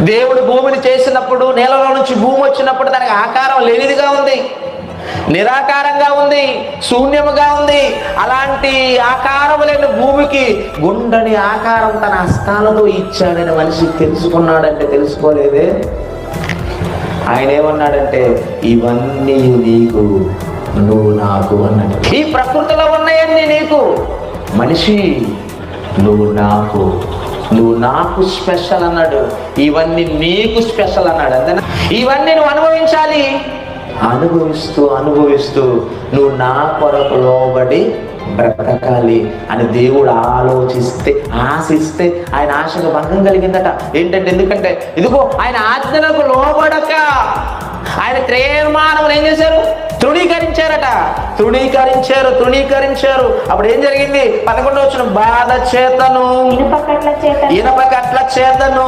దేవుడు భూమిని చేసినప్పుడు, నేలలో నుంచి భూమి వచ్చినప్పుడు దానికి ఆకారం లేనిదిగా ఉంది, నిరాకారంగా ఉంది, శూన్యముగా ఉంది. అలాంటి ఆకారం లేని భూమికి గుండని ఆకారం తన హస్తాలతో ఇచ్చాడని మనిషి తెలుసుకున్నాడంటే తెలుసుకోలేదే. ఆయన ఏమన్నాడంటే, ఇవన్నీ నీకు, నువ్వు నాకు అన్నాడు. ఈ ప్రకృతిలో ఉన్నాయన్నీ నీకు, మనిషి నువ్వు నాకు, నువ్వు నాకు స్పెషల్ అన్నాడు. ఇవన్నీ నీకు స్పెషల్ అన్నాడు. అంతేనా? ఇవన్నీ నువ్వు అనుభవించాలి. అనుభవిస్తూ అనుభవిస్తూ నువ్వు నా కొరకు లోబడి బ్రతకాలి అని దేవుడు ఆశిస్తే ఆయన ఆశకు భంగం కలిగిందట. ఏంటంటే, ఎందుకంటే ఇదిగో ఆయన ఆజ్ఞలకు లోబడక ఆయన తీర్మానం ఏం చేశారు? తృణీకరించారట. తృణీకరించారు. అప్పుడు ఏం జరిగింది? 11వ వచనం, బాధ చేతను, ఇనప కట్ల చేతను